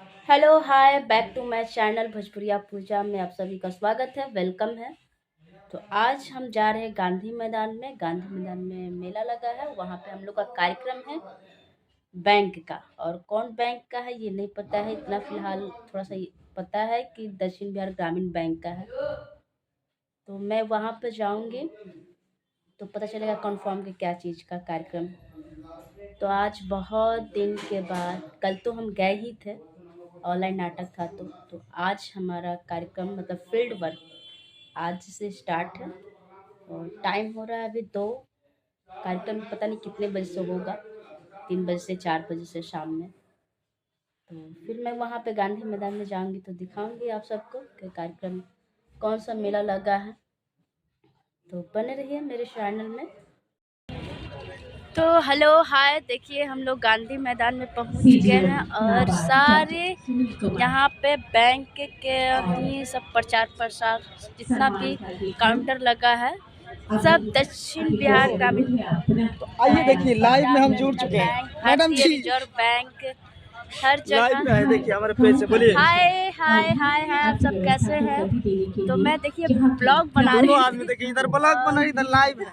Hello hi back to my channel Bhojpuriya Pooja में आप सभी का स्वागत है, वेलकम है। तो आज हम जा रहे हैं गांधी मैदान में। गांधी मैदान में मेला लगा है, वहाँ पे हम लोग का कार्यक्रम है बैंक का। और कौन बैंक का है ये नहीं पता है, इतना फिलहाल थोड़ा सा ये पता है कि दक्षिण बिहार ग्रामीण बैंक का है। तो मैं वहाँ पे जाऊँगी तो पता चलेगा कन्फर्म कि क्या चीज़ का कार्यक्रम है। तो आज बहुत दिन के बाद, कल तो हम गए ही थे, ऑनलाइन नाटक था। तो आज हमारा कार्यक्रम मतलब फील्ड वर्क आज से स्टार्ट है। और टाइम हो रहा है अभी 2। कार्यक्रम पता नहीं कितने बजे से होगा, 3 बजे से 4 बजे से शाम में। तो फिर मैं वहाँ पे गांधी मैदान में जाऊँगी तो दिखाऊँगी आप सबको कि कार्यक्रम कौन सा मेला लगा है। तो बने रहिए मेरे चैनल में। तो हेलो हाय, देखिए हम लोग गांधी मैदान में पहुंच चुके हैं और सारे यहाँ पे बैंक के ही सब प्रचार प्रसार जितना भी काउंटर लगा है सब दक्षिण बिहार ग्रामीण आइए देखिए लाइव में हम जुड़ चुके हैं मैडम जी। रिजर्व बैंक हर लाइव में जगह। है, देखिए हमारे पेज से बोलिए। हाय हाय हाय हाय, आप सब कैसे हैं? तो मैं देखिए ब्लॉग बना रही दोनों हूँ। आदमी देखिए, इधर ब्लॉग बना, इधर लाइव है।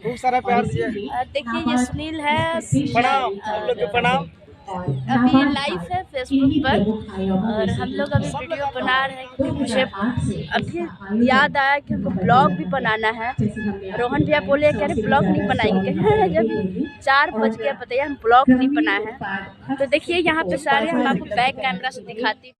खूब सारा प्यार दिए। और देखिए ये सुनील है, प्रणाम, हम लोग के प्रणाम। अभी ये लाइव है फेसबुक पर और हम लोग अभी वीडियो बना रहे हैं क्योंकि मुझे अभी याद आया कि हमको ब्लॉग भी बनाना है। रोहन भैया बोले कह रहे ब्लॉग नहीं बनाएंगे जब 4 बज गया बताइए, हम ब्लॉग नहीं बनाए हैं। तो देखिए यहाँ पे सारे हम आपको बैक कैमरा से दिखाती हूँ।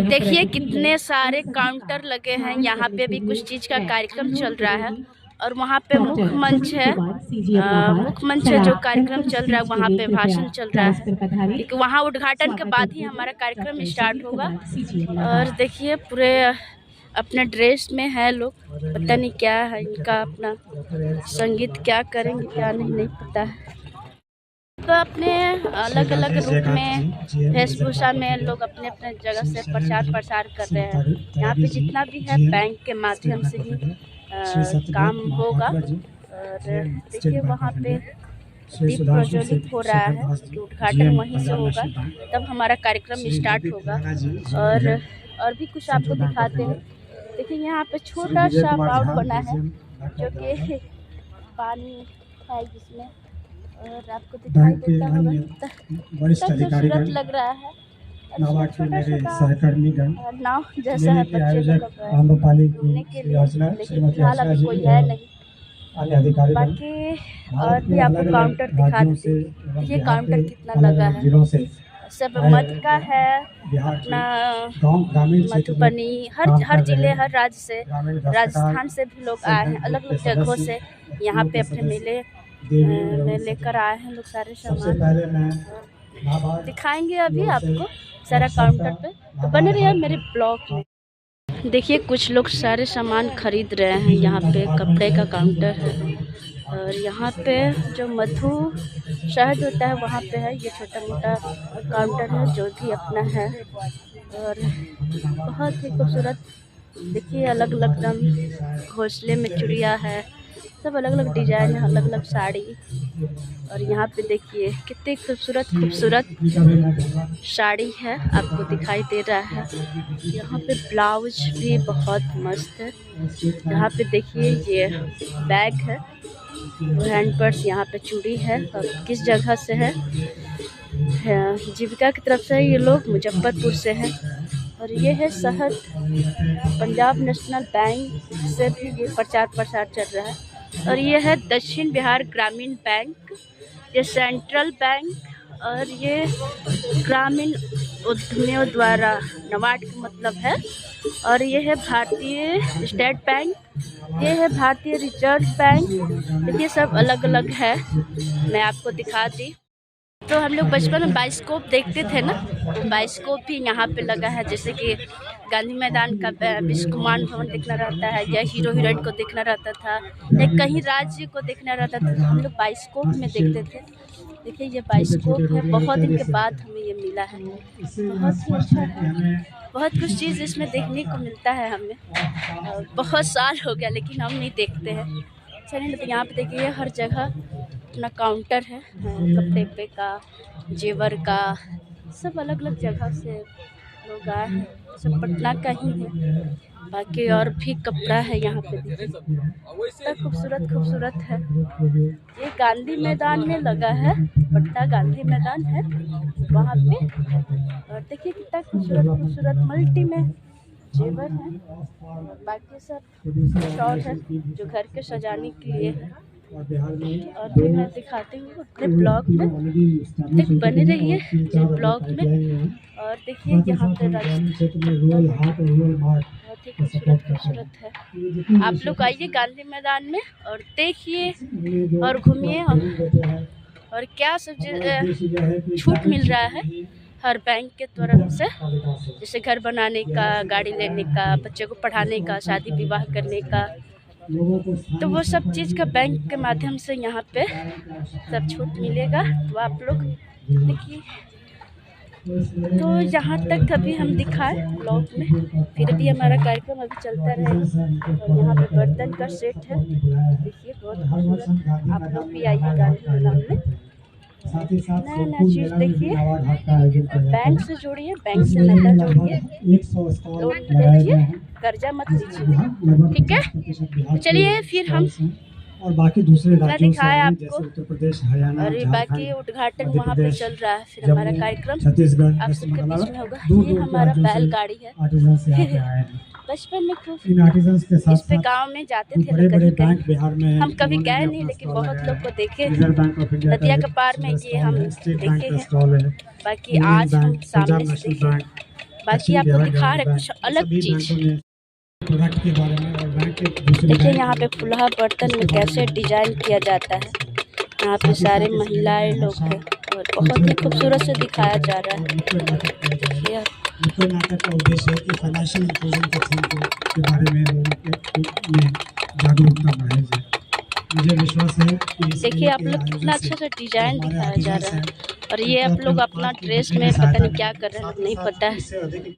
देखिए कितने सारे काउंटर लगे हैं, यहाँ पे भी कुछ चीज़ का कार्यक्रम चल रहा है। और वहाँ पे मुख्य मंच है, मुख्य मंच है जो कार्यक्रम चल रहा है, वहाँ पे भाषण चल रहा है क्योंकि वहाँ उद्घाटन के बाद ही हमारा कार्यक्रम स्टार्ट होगा। और देखिए पूरे अपने ड्रेस में है लोग, पता नहीं क्या है इनका, अपना संगीत क्या करेंगे क्या नहीं नहीं पता है। तो अपने अलग अलग रूप में वेशभूषा में लोग अपने अपने जगह से प्रचार प्रसार कर रहे हैं। यहाँ पे जितना भी है बैंक के माध्यम से ही काम होगा। और देखिए वहाँ पे दीप प्रज्वलित हो रहा है कि उद्घाटन वहीं से होगा, तब हमारा कार्यक्रम स्टार्ट होगा। और भी कुछ आपको दिखाते हैं। देखिए यहाँ पे छोटा सा बाउल बना है जो कि पानी है जिसमें, और आपको दिखाई देता होगा कितना खूबसूरत लग रहा है। नाव जैसा है बच्चे लोग घूमने के लिए, लेकिन फिलहाल अभी कोई है नहीं। बाकी और भी आपको काउंटर दिखा देते हैं। ये काउंटर कितना लगा है, सब मध का है अपना, मधुबनी हर जिले हर राज्य से, राजस्थान से भी लोग आए हैं, अलग अलग जगहों से यहाँ पे अपने मेले में लेकर आए हैं लोग सारे सामान। दिखाएंगे अभी आपको सारा काउंटर पे, तो बने रहिए मेरे ब्लॉग में। देखिए कुछ लोग सारे सामान खरीद रहे हैं, यहाँ पे कपड़े का काउंटर है। और यहाँ पे जो मधु शहद होता है वहाँ पे है, ये छोटा मोटा काउंटर है जो भी अपना है। और बहुत ही खूबसूरत देखिए, अलग अलग रंग, घोंसले में चुड़िया है, सब अलग अलग डिजाइन है, अलग अलग साड़ी। और यहाँ पे देखिए कितनी खूबसूरत खूबसूरत साड़ी है, आपको दिखाई दे रहा है। यहाँ पे ब्लाउज भी बहुत मस्त है। यहाँ पे देखिए ये बैग है, हैंड पर्स, यहाँ पे चूड़ी है। और किस जगह से है, जीविका की तरफ से ये लोग मुजफ्फरपुर से हैं। और ये है शहर, पंजाब नेशनल बैंक से भी ये प्रचार प्रसार चल रहा है। और ये है दक्षिण बिहार ग्रामीण बैंक, ये सेंट्रल बैंक। और ये ग्रामीण उद्यमियों द्वारा, नवाड का मतलब है। और ये है भारतीय स्टेट बैंक, ये है भारतीय रिजर्व बैंक। ये सब अलग अलग है, मैं आपको दिखा दी। तो हम लोग बचपन में बाइस्कोप देखते थे ना, बाइस्कोप भी यहाँ पे लगा है। जैसे कि गांधी मैदान का विश्व कुमार भवन देखना रहता है, या हीरो हीरोइन को देखना रहता था, या कहीं राज्य को देखना रहता था, तो हम लोग बाइस्कोप में देखते थे। देखिए ये बाइस्कोप है, बहुत दिन के बाद हमें ये मिला है, बहुत ही अच्छा है। बहुत कुछ चीज़ इसमें देखने को मिलता है हमें, बहुत साल हो गया लेकिन हम नहीं देखते हैं। चलिए, तो यहाँ पे देखिए हर जगह अपना काउंटर है, कपड़े पे का, जेवर का, सब अलग अलग जगह से लोग आए हैं, सब पटना का ही है। बाकी और भी कपड़ा है यहाँ पे, देखिए कितना खूबसूरत खूबसूरत है। ये गांधी मैदान में लगा है, पटना गांधी मैदान है वहाँ पे। और देखिए कितना खूबसूरत खूबसूरत मल्टी में जेवर है। और बाकी सब शॉल है जो घर के सजाने के लिए है। और भी मैं दिखाती हूँ अपने ब्लॉग में, तक बने रहिए ब्लॉग में। और देखिए यहाँ पे बहुत ही खूबसूरत खूबसूरत है। आप लोग आइए गांधी मैदान में और देखिए और घूमिए। और क्या सब छूट मिल रहा है हर बैंक के तरफ से, जैसे घर बनाने का, गाड़ी लेने का, बच्चे को पढ़ाने का, शादी विवाह करने का, तो वो सब चीज़ का बैंक के माध्यम से यहाँ पे सब छूट मिलेगा। तो आप लोग देखिए। तो यहाँ तक अभी हम दिखाए ब्लॉग में, फिर भी हमारा कार्यक्रम अभी चलता रहेगा। और यहाँ पे बर्तन का सेट है, देखिए बहुत खूबसूरत। आप लोग भी आइए गांधी मैदान में, नया नया चीज़ देखिए। बैंक से जोड़िए, बैंक से नाता जोड़िए, लोन देखिए, कर्जा मत लीजिए, ठीक है। चलिए फिर हम और बाकी दूसरे राज्यों से दिखाया जैसे आपको। उत्तर प्रदेश, हरियाणा, और बाकी उद्घाटन वहाँ पे चल रहा है। फिर हमारा कार्यक्रम छत्तीसगढ़, आप सबके बीच में होगा। दूर ये दूर हमारा बैलगाड़ी है। आर्टिजन्स यहाँ पे आए हैं। बचपन में खूब इन आर्टिजन्स के साथ इस पे साथ गांव में जाते थे, बड़े बड़े कहीं बैंक बिहार में हैं। हम कभी उन्होंने गए भी नहीं, अपना लेकिन स्टॉल बहुत लगाया लोग को देखे रिजर्व बैंक ऑफ इंडिया नदिया का के पार में, ये हम स्टेट बैंक देखे का हैं। स्टॉल है। बाकी आज हम सामने से देखे, बाकी आपको दिखा रहे कुछ अलग चीज़। प्रोडक्ट के बारे में और बैंक के दूसरे देखिए यहाँ पे फुलहा बर्तन में कैसे डिजाइन किया जाता है। यहाँ पे सारे महिलाएं लोग हैं और बहुत ही खूबसूरत से दिखाया जा रहा है। देखिए नुक्कड़ नाटक का उद्देश्य है कि फाइनेंशियल इंक्लूजन के थीम के बारे में लोगों के में जागरूकता बढ़ाई जाए। मुझे विश्वास है कि देखिए आप लोग कितना अच्छा से डिजाइन दिखाया जा रहा है। और ये आप लोग अपना ड्रेस में पता नहीं क्या कर रहे हैं, नहीं पता है।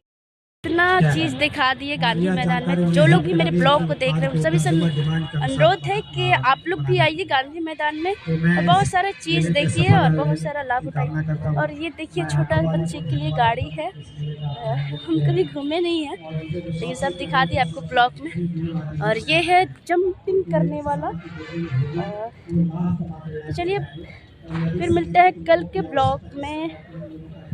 इतना चीज़ दिखा दिए गांधी मैदान में। जो लोग भी मेरे ब्लॉग को देख रहे हैं उन सभी से अनुरोध है कि आप लोग भी आइए गांधी मैदान में और बहुत सारा चीज़ देखिए और बहुत सारा लाभ उठाइए। और ये देखिए छोटा बच्चे के लिए गाड़ी है, हम कभी घूमे नहीं हैं लेकिन सब दिखा दिए आपको ब्लॉग में। और ये है जंपिंग करने वाला। तो चलिए फिर मिलते हैं कल के ब्लॉग में।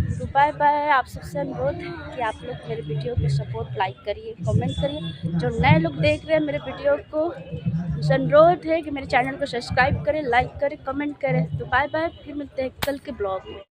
तो बाय बाय। आप सबसे अनुरोध है कि आप लोग मेरे वीडियो को सपोर्ट, लाइक करिए, कमेंट करिए। जो नए लोग देख रहे हैं मेरे वीडियो को, उनसे अनुरोध है कि मेरे चैनल को सब्सक्राइब करें, लाइक करें, कमेंट करें। तो बाय बाय, फिर मिलते हैं कल के ब्लॉग में।